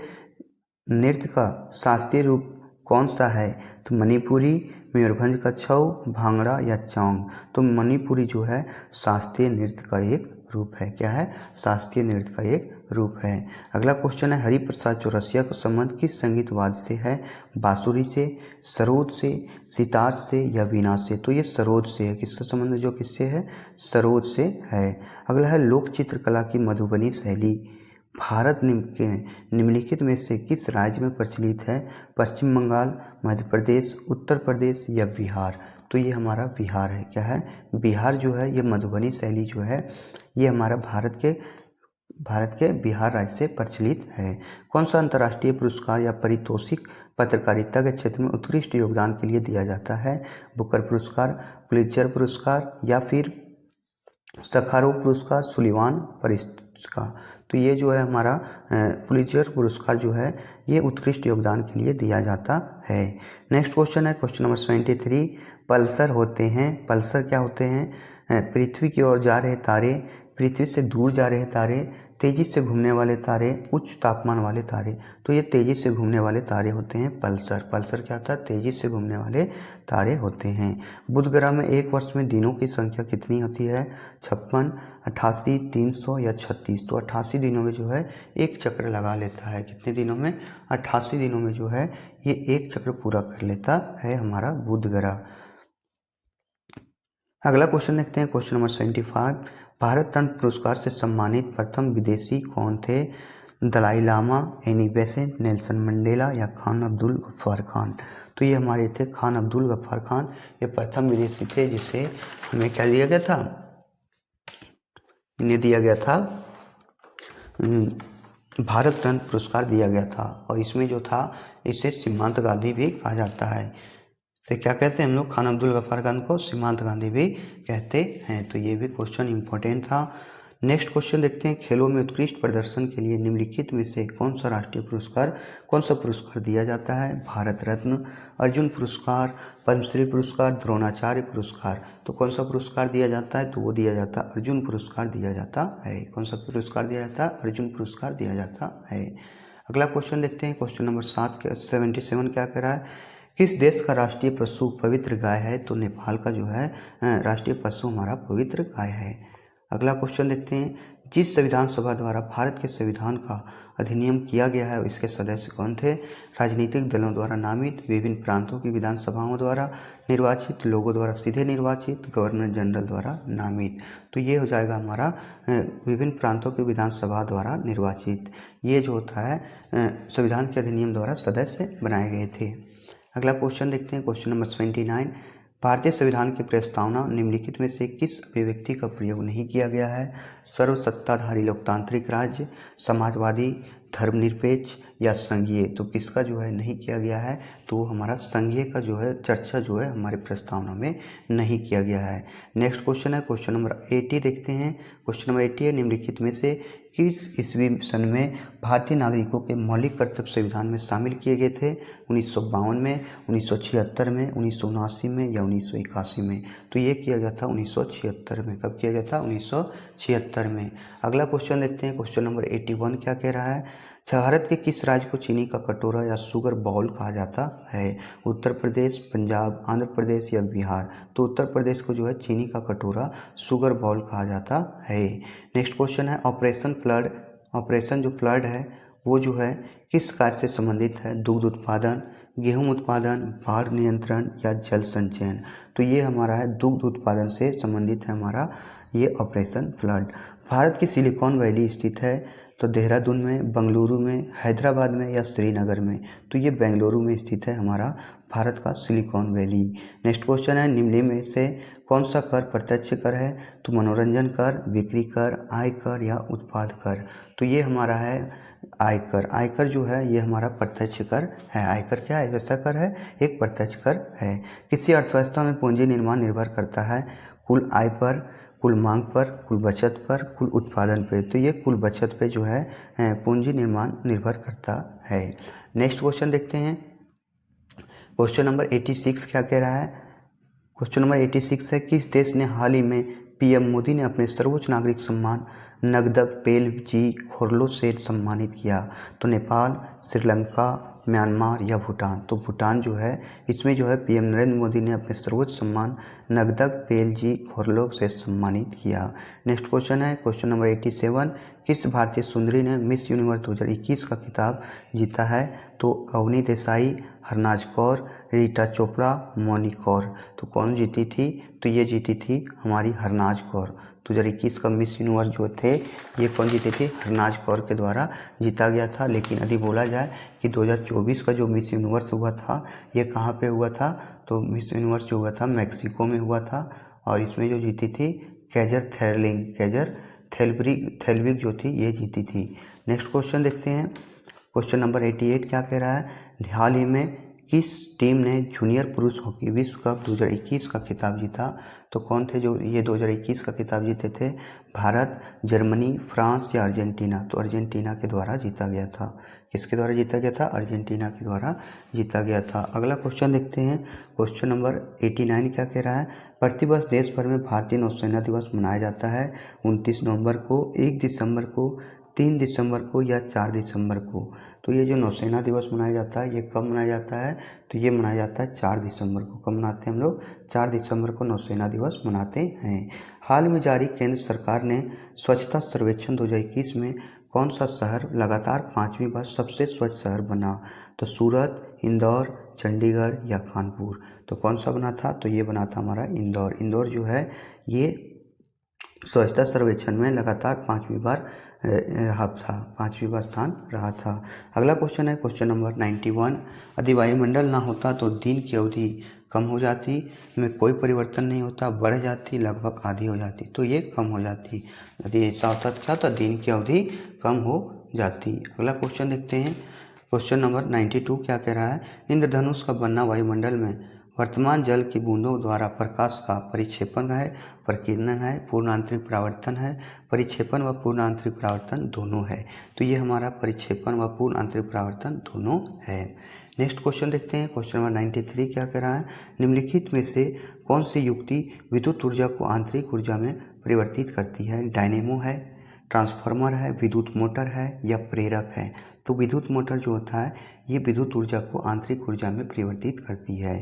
नृत्य का शास्त्रीय रूप कौन सा है? तो मणिपुरी, मयूरभंज का छऊ, भांगड़ा या चौंग? तो मणिपुरी जो है शास्त्रीय नृत्य का एक रूप है। क्या है? शास्त्रीय नृत्य का एक रूप है। अगला क्वेश्चन है, हरिप्रसाद चौरसिया का संबंध किस संगीत वाद्य से है? बांसुरी से, सरोद से, सितार से या वीणा से? तो ये सरोद से है। किसका संबंध जो किससे है? सरोद से है। अगला है, लोक चित्रकला की मधुबनी शैली भारत के निम्नलिखित में से किस राज्य में प्रचलित है? पश्चिम बंगाल, मध्य प्रदेश, उत्तर प्रदेश या बिहार? तो ये हमारा बिहार है। क्या है? बिहार जो है ये मधुबनी शैली जो है ये हमारा भारत के बिहार राज्य से प्रचलित है। कौन सा अंतर्राष्ट्रीय पुरस्कार या पारितोषिक पत्रकारिता के क्षेत्र में उत्कृष्ट योगदान के लिए दिया जाता है? बुकर पुरस्कार, पुलित्जर पुरस्कार या फिर सखारोव पुरस्कार, सुलिवान पुरस्कार? तो ये जो है हमारा पुलित्जर पुरस्कार जो है ये उत्कृष्ट योगदान के लिए दिया जाता है। नेक्स्ट क्वेश्चन है, क्वेश्चन नंबर 73, पल्सर होते हैं, पल्सर क्या होते हैं? पृथ्वी की ओर जा रहे तारे, पृथ्वी से दूर जा रहे तारे, तेजी से घूमने वाले तारे, उच्च तापमान वाले तारे? तो ये तेजी से घूमने वाले तारे होते हैं पल्सर। पल्सर क्या होता है? तेजी से घूमने वाले तारे होते हैं। बुध ग्रह में एक वर्ष में दिनों की संख्या कितनी होती है? 56, 88, 300 या 36? तो 88 दिनों में जो है एक चक्र लगा लेता है। कितने दिनों में? 88 दिनों में जो है ये एक चक्र पूरा कर लेता है हमारा बुध ग्रह। अगला क्वेश्चन देखते हैं, क्वेश्चन नंबर 75, भारत रत्न पुरस्कार से सम्मानित प्रथम विदेशी कौन थे? Dalai Lama, Annie Besant, Nelson Mandela या खान अब्दुल गफ्फार खान? तो ये हमारे थे खान अब्दुल गफ्फार खान। ये प्रथम विदेशी थे जिसे हमें क्या दिया गया था? इन्हें दिया गया था भारत रत्न पुरस्कार दिया गया था। और इसमें जो था इसे सीमांत गांधी भी कहा जाता है। तो क्या कहते हैं हम लोग? खान अब्दुल गफ्फार खान को सीमांत गांधी भी कहते हैं। तो ये भी क्वेश्चन इंपॉर्टेंट था। नेक्स्ट क्वेश्चन देखते हैं, खेलों में उत्कृष्ट प्रदर्शन के लिए निम्नलिखित में से कौन सा पुरस्कार दिया जाता है? भारत रत्न, अर्जुन पुरस्कार, पद्मश्री पुरस्कार, द्रोणाचार्य पुरस्कार? तो कौन सा पुरस्कार दिया जाता है? तो वो दिया जाता है अर्जुन पुरस्कार दिया जाता है। कौन सा पुरस्कार दिया जाता है? अर्जुन पुरस्कार दिया जाता है। अगला क्वेश्चन देखते हैं, क्वेश्चन नंबर 77 क्या कह रहा है? किस देश का राष्ट्रीय पशु पवित्र गाय है? तो नेपाल का जो है राष्ट्रीय पशु हमारा पवित्र गाय है। अगला क्वेश्चन देखते हैं, जिस संविधान सभा द्वारा भारत के संविधान का अधिनियम किया गया है इसके सदस्य कौन थे? राजनीतिक दलों द्वारा नामित, विभिन्न प्रांतों की विधानसभाओं द्वारा निर्वाचित, लोगों द्वारा सीधे निर्वाचित, गवर्नर जनरल द्वारा नामित? तो ये हो जाएगा हमारा विभिन्न प्रांतों की विधानसभा द्वारा निर्वाचित। ये जो होता है संविधान के अधिनियम द्वारा सदस्य बनाए गए थे। अगला क्वेश्चन देखते हैं, क्वेश्चन नंबर 29, भारतीय संविधान की प्रस्तावना निम्नलिखित में से किस अभिव्यक्ति का प्रयोग नहीं किया गया है? सर्वसत्ताधारी लोकतांत्रिक राज्य, समाजवादी, धर्मनिरपेक्ष या संघीय? तो किसका जो है नहीं किया गया है? तो हमारा संघीय का जो है चर्चा जो है हमारे प्रस्तावना में नहीं किया गया है। नेक्स्ट क्वेश्चन है, क्वेश्चन नंबर 80 देखते हैं। क्वेश्चन नंबर 80 है, निम्नलिखित में से किस ईस्वी सन में भारतीय नागरिकों के मौलिक कर्तव्य संविधान में शामिल किए गए थे? 1952 में, 1976 में, 1979 में या 1981 में? तो ये किया गया था 1976 में। कब किया गया था? 1976 में। अगला क्वेश्चन देखते हैं, क्वेश्चन नंबर 81 क्या कह रहा है? भारत के किस राज्य को चीनी का कटोरा या शुगर बाउल कहा जाता है? उत्तर प्रदेश, पंजाब, आंध्र प्रदेश या बिहार? तो उत्तर प्रदेश को जो है चीनी का कटोरा, शुगर बाउल कहा जाता है। नेक्स्ट क्वेश्चन है ऑपरेशन फ्लड। ऑपरेशन जो फ्लड है वो जो है किस कार्य से संबंधित है? दुग्ध उत्पादन, गेहूं उत्पादन, बाढ़ नियंत्रण या जल संचयन? तो ये हमारा है दुग्ध उत्पादन से संबंधित है हमारा ये ऑपरेशन फ्लड। भारत की सिलिकॉन वैली स्थित है? तो देहरादून में, बेंगलुरु में, हैदराबाद में या श्रीनगर में? तो ये बेंगलुरु में स्थित है हमारा भारत का सिलिकॉन वैली। नेक्स्ट क्वेश्चन है निम्न में से कौन सा कर प्रत्यक्ष कर है? तो मनोरंजन कर, बिक्री कर, आय कर या उत्पाद कर? तो ये हमारा है आयकर। आयकर जो है ये हमारा प्रत्यक्ष कर है। आयकर क्या है? ऐसा कर है, एक प्रत्यक्ष कर है। किसी अर्थव्यवस्था में पूंजी निर्माण निर्भर करता है कुल आय पर, कुल मांग पर, कुल बचत पर, कुल उत्पादन पे? तो ये कुल बचत पे जो है पूंजी निर्माण निर्भर करता है। नेक्स्ट क्वेश्चन देखते हैं, क्वेश्चन नंबर 86 क्या कह रहा है? क्वेश्चन नंबर 86 है किस देश ने हाल ही में पीएम मोदी ने अपने सर्वोच्च नागरिक सम्मान नगदक पेलजी खोरलो से सम्मानित किया? तो नेपाल, श्रीलंका, म्यांमार या भूटान? तो भूटान जो है इसमें जो है पीएम नरेंद्र मोदी ने अपने सर्वोच्च सम्मान नगदक पेलजी खोरलो से सम्मानित किया। नेक्स्ट क्वेश्चन है क्वेश्चन नंबर 87 किस भारतीय सुंदरी ने मिस यूनिवर्स 2021 का खिताब जीता है? तो अवनी देसाई, हरनाज कौर, रीटा चोपड़ा, मौनी कौर? तो कौन जीती थी? तो ये जीती थी हमारी हरनाज कौर। 2021 का मिस यूनिवर्स जो थे ये कौन जीते थे? हरनाज कौर के द्वारा जीता गया था। लेकिन यदि बोला जाए कि 2024 का जो मिस यूनिवर्स हुआ था ये कहाँ पे हुआ था? तो मिस यूनिवर्स जो हुआ था मैक्सिको में हुआ था और इसमें जो जीती थी कैजर थेल्विग जो थी ये जीती थी। नेक्स्ट क्वेश्चन देखते हैं, क्वेश्चन नंबर 88 क्या कह रहा है? हाल ही में किस टीम ने जूनियर पुरुष हॉकी विश्व कप 2021 का खिताब जीता? तो कौन थे जो ये 2021 का खिताब जीते थे? भारत, जर्मनी, फ्रांस या अर्जेंटीना? तो अर्जेंटीना के द्वारा जीता गया था। किसके द्वारा जीता गया था? अर्जेंटीना के द्वारा जीता गया था। अगला क्वेश्चन देखते हैं, क्वेश्चन नंबर 89 क्या कह रहा है? प्रतिवर्ष देश भर में भारतीय नौसेना दिवस मनाया जाता है 29 नवंबर को, 1 दिसंबर को, 3 दिसंबर को या 4 दिसंबर को? तो ये जो नौसेना दिवस मनाया जाता है ये कब मनाया जाता है? तो ये मनाया जाता है 4 दिसंबर को। कब मनाते हैं हम लोग? 4 दिसंबर को नौसेना दिवस मनाते हैं। हाल में जारी केंद्र सरकार ने स्वच्छता सर्वेक्षण 2021 में कौन सा शहर लगातार 5वीं बार सबसे स्वच्छ शहर बना? तो सूरत, इंदौर, चंडीगढ़ या कानपुर? तो कौन सा बना था? तो ये बना था हमारा इंदौर। इंदौर जो है ये स्वच्छता सर्वेक्षण में लगातार 5वीं बार रहा था, 5वीं बार स्थान रहा था। अगला क्वेश्चन है क्वेश्चन नंबर 91 यदि वायुमंडल ना होता तो दिन की अवधि कम हो जाती, में कोई परिवर्तन नहीं होता, बढ़ जाती, लगभग आधी हो जाती? तो ये कम हो जाती। यदि ऐसा होता तो क्या? तो दिन की अवधि कम हो जाती। अगला क्वेश्चन देखते हैं, क्वेश्चन नंबर 92 क्या कह रहा है? इंद्रधनुष का बनना वायुमंडल में वर्तमान जल की बूंदों द्वारा प्रकाश का परिक्षेपण है, प्रकीर्णन है, पूर्ण आंतरिक परावर्तन है? परिक्षेपण व पूर्ण आंतरिक परावर्तन दोनों है। तो ये हमारा परिक्षेपण व पूर्ण आंतरिक परावर्तन दोनों है। नेक्स्ट क्वेश्चन देखते हैं, क्वेश्चन नंबर 93 क्या कह रहा है? निम्नलिखित में से कौन सी युक्ति विद्युत ऊर्जा को आंतरिक ऊर्जा में परिवर्तित करती है? डायनेमो है, ट्रांसफार्मर है, विद्युत मोटर है या प्रेरक है? तो विद्युत मोटर जो होता है ये विद्युत ऊर्जा को आंतरिक ऊर्जा में परिवर्तित करती है।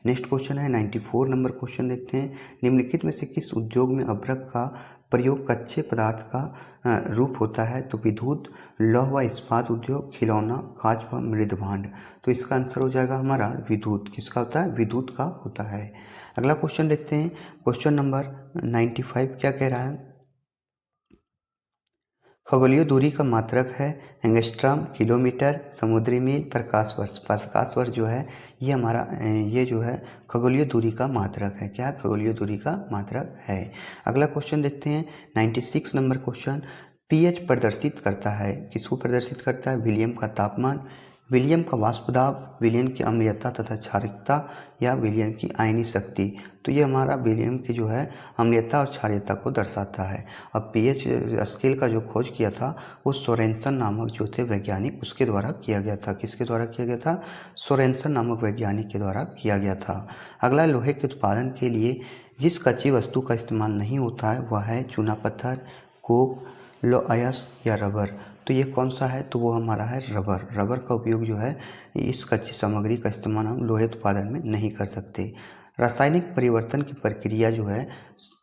नेक्स्ट क्वेश्चन है 94 नंबर क्वेश्चन देखते हैं, निम्नलिखित में से किस उद्योग में अभ्रक का प्रयोग कच्चे पदार्थ का रूप होता है? तो विद्युत, लौह व इस्पात उद्योग, खिलौना, कांच व मृद भांड? तो इसका आंसर हो जाएगा हमारा विद्युत। किसका होता है? विद्युत का होता है। अगला क्वेश्चन देखते हैं, क्वेश्चन नंबर 95 क्या कह रहा है? खगोलीय दूरी का मात्रक है एंगस्ट्रॉम, किलोमीटर, समुद्री मील, प्रकाश वर्ष? प्रकाश वर्ष जो है ये हमारा ये जो है खगोलीय दूरी का मात्रक है। क्या? खगोलीय दूरी का मात्रक है। अगला क्वेश्चन देखते हैं 96 नंबर क्वेश्चन, पीएच प्रदर्शित करता है, किसको प्रदर्शित करता है? विलियम का तापमान, विलियम का वाष्पदाब, विलियम की अम्लीयता तथा क्षारीयता या विलियम की आयनी शक्ति। तो ये हमारा विलियम की जो है अम्लीयता और क्षारीयता को दर्शाता है। अब पीएच स्केल का जो खोज किया था वो सोरेनसन नामक जो थे वैज्ञानिक उसके द्वारा किया गया था। किसके द्वारा किया गया था? सोरेनसन नामक वैज्ञानिक के द्वारा किया गया था। अगला, लोहे के उत्पादन के लिए जिस कच्ची वस्तु का इस्तेमाल नहीं होता है वह है चूना पत्थर, कोक, लोअयस या रबर। तो ये कौन सा है? तो वो हमारा है रबर। रबर का उपयोग जो है इस कच्ची सामग्री का इस्तेमाल हम लोहे उत्पादन में नहीं कर सकते। रासायनिक परिवर्तन की प्रक्रिया जो है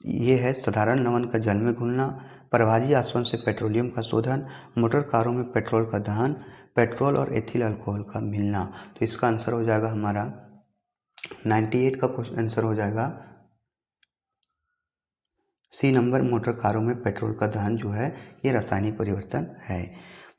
ये है साधारण लवण का जल में घुलना, प्रभाजी आसवन से पेट्रोलियम का शोधन, मोटर कारों में पेट्रोल का दहन, पेट्रोल और एथिल अल्कोहल का मिलना। तो इसका आंसर हो जाएगा हमारा 98 का क्वेश्चन आंसर हो जाएगा सी नंबर, मोटर कारों में पेट्रोल का दहन जो है ये रासायनिक परिवर्तन है।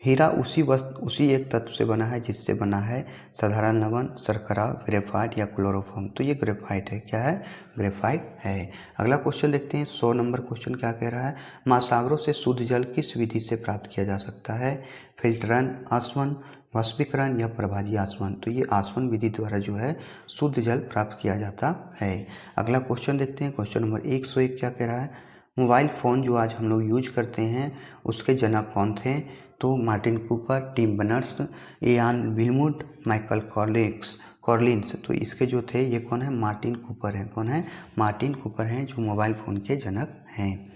हीरा उसी एक तत्व से बना है जिससे बना है साधारण लवण, शर्करा, ग्रेफाइट या क्लोरोफॉर्म। तो ये ग्रेफाइट है। क्या है? ग्रेफाइट है। अगला क्वेश्चन देखते हैं। 100 नंबर क्वेश्चन क्या कह रहा है? महासागरों से शुद्ध जल किस विधि से प्राप्त किया जा सकता है? फिल्टरन, आसवन, वाष्पीकरण या प्रभाजी आसवन। तो ये आसवन विधि द्वारा जो है शुद्ध जल प्राप्त किया जाता है। अगला क्वेश्चन देखते हैं। क्वेश्चन नंबर 101 क्या कह रहा है? मोबाइल फ़ोन जो आज हम लोग यूज करते हैं उसके जनक कौन थे? तो Martin Cooper, Tim Berners, Ian Wilmut, Michael Collins. तो इसके जो थे ये कौन है? मार्टिन कूपर हैं। कौन है? मार्टिन कूपर हैं जो मोबाइल फ़ोन के जनक हैं।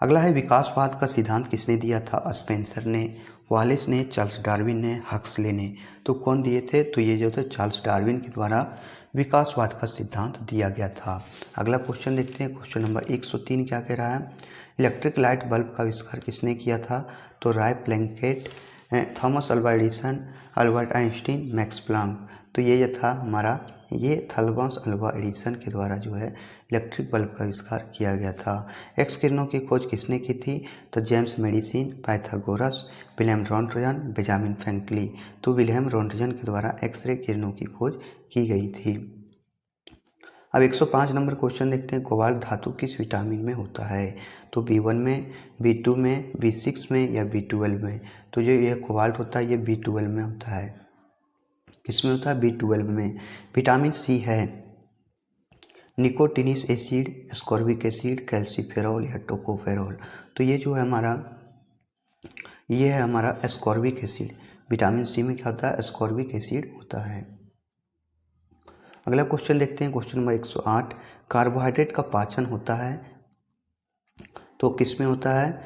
अगला है विकासवाद का सिद्धांत किसने दिया था? स्पेंसर ने, वालिस ने, चार्ल्स डार्विन ने, हक्सले ने। तो कौन दिए थे? तो ये जो थे चार्ल्स डार्विन के द्वारा विकासवाद का सिद्धांत दिया गया था। अगला क्वेश्चन देखते हैं। क्वेश्चन नंबर 103 क्या कह रहा है? इलेक्ट्रिक लाइट बल्ब का आविष्कार किसने किया था? तो Roy Plunkett, Thomas Alva Edison, Albert Einstein, Max Planck. तो ये था हमारा ये थॉमस अल्वा एडिसन के द्वारा जो है इलेक्ट्रिक बल्ब का आविष्कार किया गया था। एक्स किरणों की खोज किसने की थी? तो James Madison, Pythagoras, William Rontgen, Benjamin Franklin. तो विलियम रॉन्ट्जन के द्वारा एक्सरे किरणों की खोज की गई थी। अब 105 नंबर क्वेश्चन देखते हैं। कोबाल्ट धातु किस विटामिन में होता है? तो B1 में, B2 में, B6 में या B12 में। तो जो ये कोबाल्ट होता है ये B12 में होता है। किसमें होता है? B12 में। विटामिन सी है nicotinic acid, ascorbic acid, calciferol या टोकोफेरॉल। तो ये जो है हमारा ये है हमारा एस्कॉर्बिक एसिड। विटामिन सी में क्या होता है? एस्कॉर्बिक एसिड होता है। अगला क्वेश्चन देखते हैं। क्वेश्चन नंबर 108, कार्बोहाइड्रेट का पाचन होता है तो किस में होता है?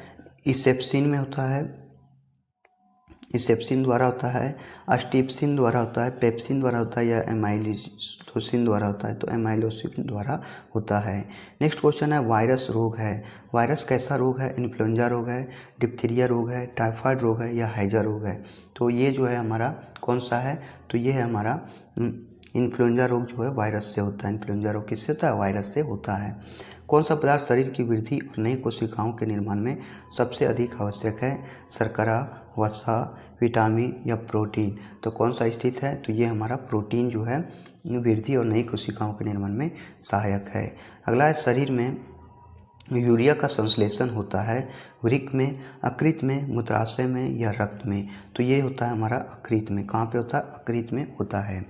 इसेप्सिन में होता है, इसेप्सिन द्वारा होता है, अस्टिप्सिन द्वारा होता है, पेप्सिन द्वारा होता है या एमाइलोसिन द्वारा होता है। तो एमाइलोसिन द्वारा होता है। नेक्स्ट क्वेश्चन है वायरस रोग है। वायरस कैसा रोग है? इन्फ्लुएंजा रोग है, डिप्थीरिया रोग है, टाइफाइड रोग है या हैजा रोग है। तो ये जो है हमारा कौन सा है? तो ये है हमारा इन्फ्लुएंजा रोग जो है वायरस से होता है। इन्फ्लुएंजा रोग किससे होता है? वायरस से होता है। कौन सा पदार्थ शरीर की वृद्धि और नई कोशिकाओं के निर्माण में सबसे अधिक आवश्यक है? शर्करा, वसा, विटामिन या प्रोटीन। तो कौन सा स्थित है? तो ये हमारा प्रोटीन जो है वृद्धि और नई कोशिकाओं के निर्माण में सहायक है। अगला है शरीर में यूरिया का संश्लेषण होता है वृक्क में, अकृत में, मूत्राशय में या रक्त में। तो ये होता है हमारा अकृत में। कहाँ पे होता है? अकृत में होता है।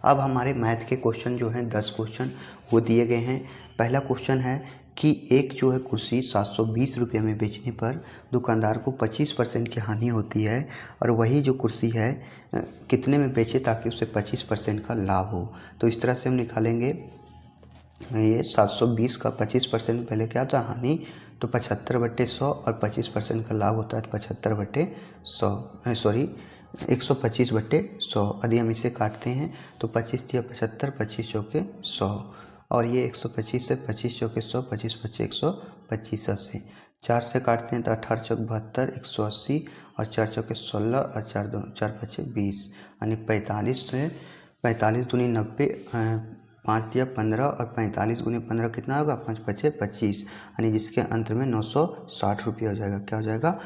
अब हमारे मैथ के क्वेश्चन जो हैं 10 क्वेश्चन वो दिए गए हैं। पहला क्वेश्चन है कि एक जो है कुर्सी 720 रुपये में बेचने पर दुकानदार को 25% की हानि होती है और वही जो कुर्सी है कितने में बेचे ताकि उसे 25% का लाभ हो। तो इस तरह से हम निकालेंगे ये 720 का 25% पहले क्या था? हानि। तो 75/100 और 25% का लाभ होता है 75/100 सॉरी 125/100। यदि हम इसे काटते हैं तो 25 या 75, 25 चौके 100 और ये 125 से 25 चौके 100, 25 बच्चे 125 से 4 से काटते हैं तो 18 चौक 72, 180 और 4 चौके 16 और 4 बच्चे 20 यानी 45 से 45 दूनी 90, 5 दिया 15 और 45 गुने 15 कितना होगा? 5 बचे 25 यानी जिसके अंत में 960 रुपये हो जाएगा। क्या हो जाएगा?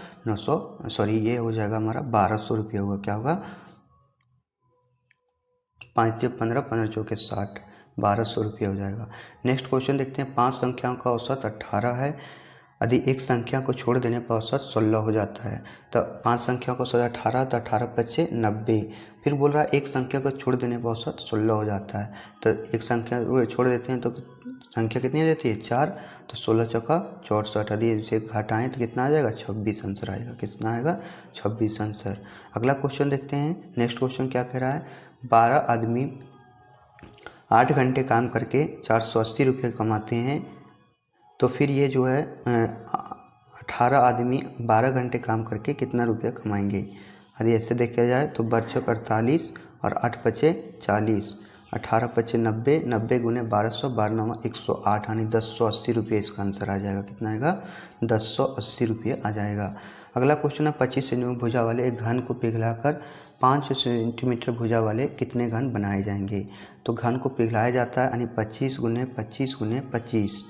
ये हो जाएगा हमारा 1200 रुपये होगा। क्या होगा? 5 दिया 15, 15 चौके 60, 1200 रुपये हो जाएगा। नेक्स्ट क्वेश्चन देखते हैं। 5 संख्याओं का औसत 18 है यदि एक संख्या को छोड़ देने पर औसत 16 हो जाता है। तो 5 संख्या को 18, तो 18 पच्चे 90। फिर बोल रहा है एक संख्या को छोड़ देने पर औसत 16 हो जाता है। तो एक संख्या छोड़ देते हैं तो संख्या कितनी हो जाती है 4, तो 16 चौका 64। यदि इसे घटाएं तो कितना आ जाएगा 26 आंसर आएगा। कितना आएगा 26 आंसर। अगला क्वेश्चन देखते हैं। नेक्स्ट क्वेश्चन क्या कह रहा है, 12 आदमी 8 घंटे काम करके 480 रुपये कमाते हैं, तो फिर ये जो है 18 आदमी 12 घंटे काम करके कितना रुपया कमाएंगे। यदि ऐसे देखा जाए तो 12 48 और 8 पचे 40, 18 पचे 90, 90 गुने 1200, 12 108, यानी 1080 रुपये इसका आंसर आ जाएगा। कितना आएगा 1080 रुपये आ जाएगा। अगला क्वेश्चन है 25 सेंटीमीटर भुजा वाले एक घन को पिघलाकर 5 सेंटीमीटर भुजा वाले कितने घन बनाए जाएंगे। तो घन को पिघलाया जाता है यानी 25 गुने 25 गुने 25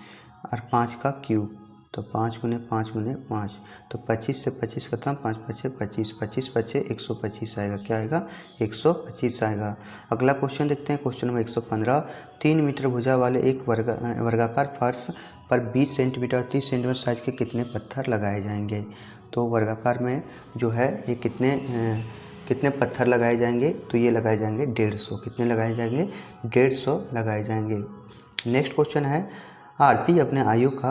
और 5 का क्यूब, तो 5 गुने 5 गुने 5, तो 25 से 25 खत्म, 5 पचे 25, 25 पचे 125 आएगा। क्या आएगा 125 आएगा। अगला क्वेश्चन देखते हैं। क्वेश्चन नंबर 115, 3 मीटर भुजा वाले एक वर्गाकार फर्श पर 20 सेंटीमीटर 30 सेंटीमीटर साइज के कितने पत्थर लगाए जाएंगे। तो वर्गाकार में जो है ये कितने पत्थर लगाए जाएंगे, तो ये लगाए जाएंगे 150। कितने लगाए जाएंगे 150 लगाए जाएंगे। नेक्स्ट क्वेश्चन है, आरती अपने आयु का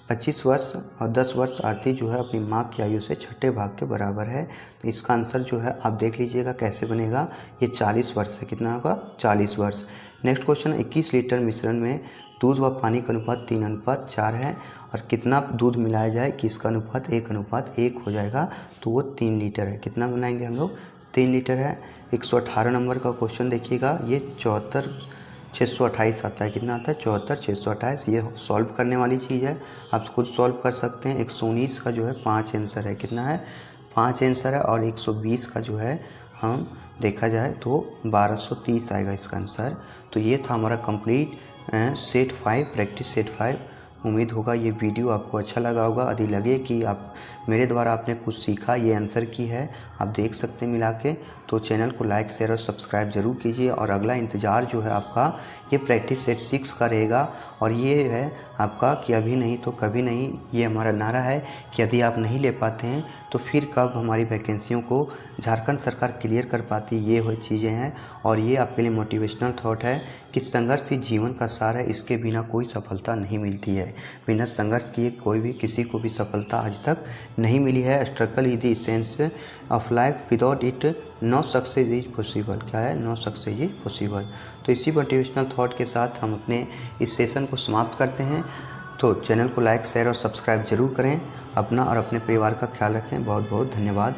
25 वर्ष और 10 वर्ष आरती जो है अपनी माँ की आयु से छठे भाग के बराबर है। तो इसका आंसर जो है आप देख लीजिएगा कैसे बनेगा। ये 40 वर्ष है। कितना होगा 40 वर्ष। नेक्स्ट क्वेश्चन, 21 लीटर मिश्रण में दूध व पानी का अनुपात 3:4 है और कितना दूध मिलाया जाए कि इसका अनुपात 1:1 हो जाएगा, तो वो 3 लीटर है। कितना बनाएंगे हम लोग 3 लीटर है। 118 नंबर का क्वेश्चन देखिएगा, ये 74,628 आता है। कितना आता है 74,628। ये सॉल्व करने वाली चीज़ है, आप खुद सॉल्व कर सकते हैं। 119 का जो है 5 आंसर है। कितना है 5 आंसर है। और 120 का जो है हम देखा जाए तो 1230 आएगा इसका आंसर। तो ये था हमारा कंप्लीट सेट 5 प्रैक्टिस सेट 5। उम्मीद होगा ये वीडियो आपको अच्छा लगा होगा। यदि लगे कि आप मेरे द्वारा आपने कुछ सीखा, ये आंसर की है आप देख सकते हैं मिला के, तो चैनल को लाइक शेयर और सब्सक्राइब ज़रूर कीजिए। और अगला इंतज़ार जो है आपका ये प्रैक्टिस सेट 6 का रहेगा। और ये है आपका कि अभी नहीं तो कभी नहीं, ये हमारा नारा है कि यदि आप नहीं ले पाते हैं तो फिर कब हमारी वैकेंसियों को झारखंड सरकार क्लियर कर पाती, ये वो चीज़ें हैं। और ये आपके लिए मोटिवेशनल थॉट है कि संघर्ष ही जीवन का सार है, इसके बिना कोई सफलता नहीं मिलती है। बिना संघर्ष किए कोई भी किसी को भी सफलता आज तक नहीं मिली है। Struggle is the essence of life, without it no success is possible. क्या है नो सक्सेस इज पॉसिबल। तो इसी मोटिवेशनल थॉट के साथ हम अपने इस सेशन को समाप्त करते हैं। तो चैनल को लाइक शेयर और सब्सक्राइब जरूर करें। अपना और अपने परिवार का ख्याल रखें। बहुत बहुत धन्यवाद।